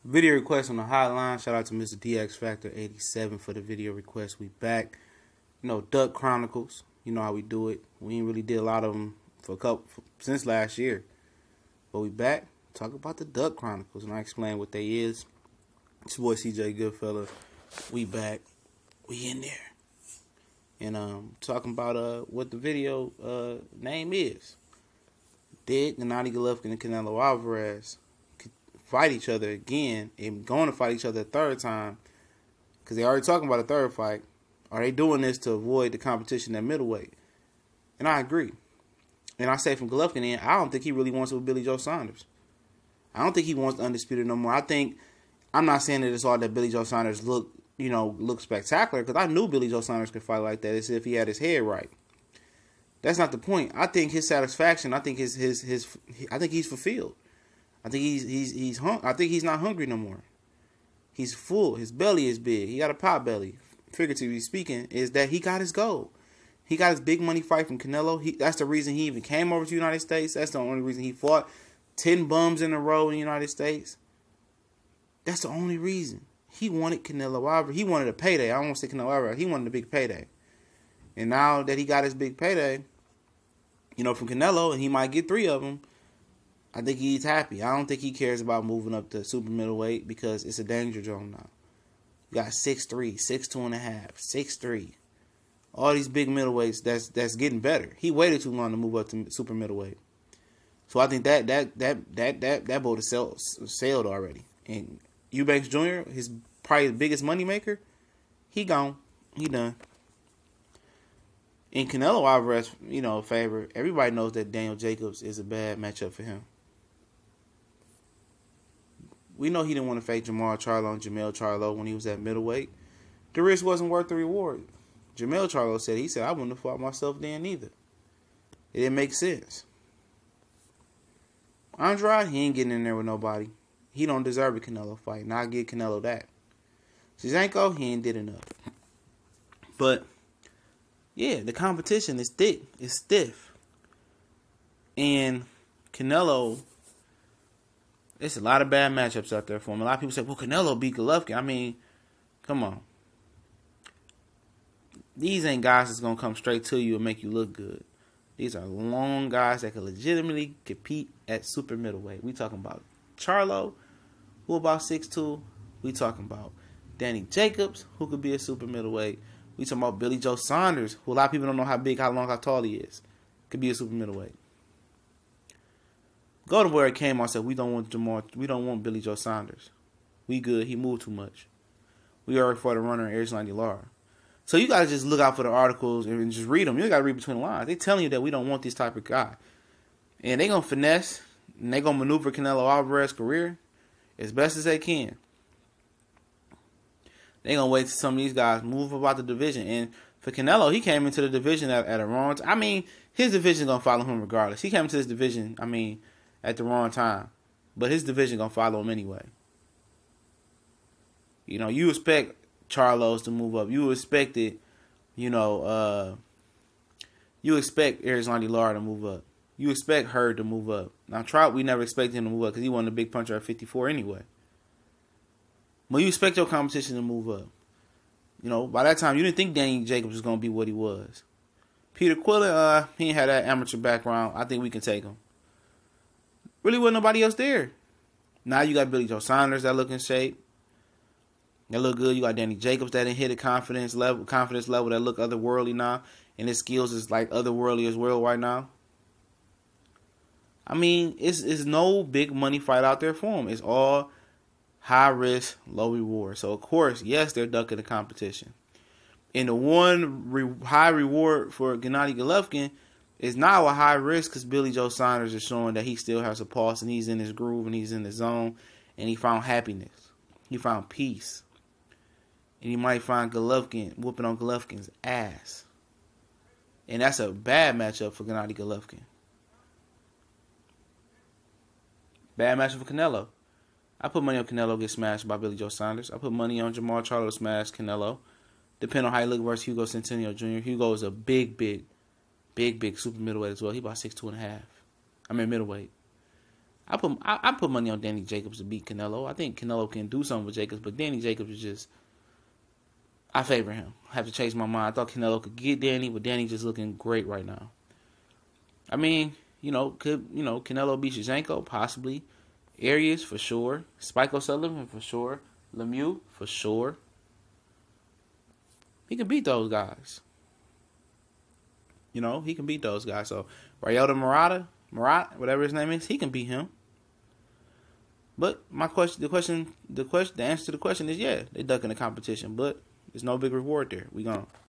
Video request on the hotline. Shout out to Mr. DX Factor 87 for the video request. We back. Duck Chronicles. You know how we do it. We ain't really did a lot of them since last year. But we back. Talk about the Duck Chronicles. And I explain what they is. It's your boy CJ Goodfella. We back. We in there. And talking about what the video name is. Did Golovkin and Canelo Alvarez fight each other again and going to fight each other a third time, because they already talking about a third fight? Are they doing this to avoid the competition at middleweight? And I agree. And I say from Golovkin in, I don't think he really wants it with Billy Joe Saunders. I don't think he wants the Undisputed no more. I'm not saying that it's all that Billy Joe Saunders look spectacular, because I knew Billy Joe Saunders could fight like that as if he had his head right. That's not the point. I think his satisfaction, I think I think he's fulfilled. I think I think he's not hungry no more. He's full. His belly is big. He got a pot belly. Figuratively speaking, is that he got his goal. He got his big money fight from Canelo. That's the reason he even came over to the United States. That's the only reason he fought 10 bums in a row in the United States. That's the only reason. He wanted Canelo Alvarez. He wanted a payday. I don't want to say Canelo Alvarez. He wanted a big payday. And now that he got his big payday, from Canelo, and he might get 3 of them, I think he's happy. I don't think he cares about moving up to super middleweight, because it's a danger zone now. You got 6'3", 6'2.5", 6'3". All these big middleweights that's getting better. He waited too long to move up to super middleweight. So I think that boat is sailed already. And Eubanks Jr., his probably the biggest money maker, he gone. He done. In Canelo Alvarez, favor, everybody knows that Daniel Jacobs is a bad matchup for him. We know he didn't want to face Jamel Charlo when he was at middleweight. The risk wasn't worth the reward. Jamel Charlo said, I wouldn't have fought myself then either. It didn't make sense. Andrade, he ain't getting in there with nobody. He don't deserve a Canelo fight, and I'll give Canelo that. Zizenko, he ain't did enough. But yeah, the competition is thick. It's stiff. And Canelo, there's a lot of bad matchups out there for him. A lot of people say, well, Canelo beat Golovkin. I mean, come on. These ain't guys that's going to come straight to you and make you look good. These are long guys that can legitimately compete at super middleweight. We talking about Charlo, who about 6'2". We talking about Danny Jacobs, who could be a super middleweight. We talking about Billy Joe Saunders, who a lot of people don't know how big, how long, how tall he is. Could be a super middleweight. Golden Boy came on and said, we don't want Billy Joe Saunders. We good. He moved too much. We already fought a runner in Arizona Lara. So you gotta just look out for the articles and just read them. You gotta read between the lines. They telling you that we don't want this type of guy. And they gonna finesse and they gonna maneuver Canelo Alvarez's career as best as they can. They gonna wait till some of these guys move about the division. And for Canelo, he came into the division at a wrong time. I mean, his division gonna follow him regardless. He came into this division, at the wrong time. But his division gonna follow him anyway. You expect Charlos to move up. You expected, you expect Arizona Lara to move up. You expect Hurd to move up. Now, Trout, we never expected him to move up because he wasn't a big puncher at 54 anyway. But you expect your competition to move up. By that time, you didn't think Danny Jacobs was going to be what he was. Peter Quillen, he ain't had that amateur background. I think we can take him. Really wasn't nobody else there. Now you got Billy Joe Saunders that look in shape. That look good. You got Danny Jacobs that didn't hit a confidence level that look otherworldly now. And his skills is like otherworldly as well right now. I mean, it's no big money fight out there for him. It's all high risk, low reward. So, of course, yes, they're ducking the competition. And the one high reward for Gennady Golovkin is not a high risk, because Billy Joe Saunders is showing that he still has a pulse and he's in his groove and he's in the zone and he found happiness. He found peace. And you might find Golovkin whooping on Golovkin's ass. And that's a bad matchup for Gennady Golovkin. Bad matchup for Canelo. I put money on Canelo get smashed by Billy Joe Saunders. I put money on Jamel Charlo to smash Canelo. Depending on how he look versus Hugo Centennial Jr. Hugo is a big super middleweight as well. He about 6'2.5". Middleweight. I put money on Danny Jacobs to beat Canelo. I think Canelo can do something with Jacobs, but Danny Jacobs is just, I favor him. I have to change my mind. I thought Canelo could get Danny, but Danny just looking great right now. I mean, could Canelo beat Shevchenko? Possibly. Arias for sure. Spike O'Sullivan for sure. Lemieux for sure. He can beat those guys. He can beat those guys. So Ryota Murat, whatever his name is, he can beat him. But the answer to the question is yeah, they ducking the competition, but there's no big reward there. We gone.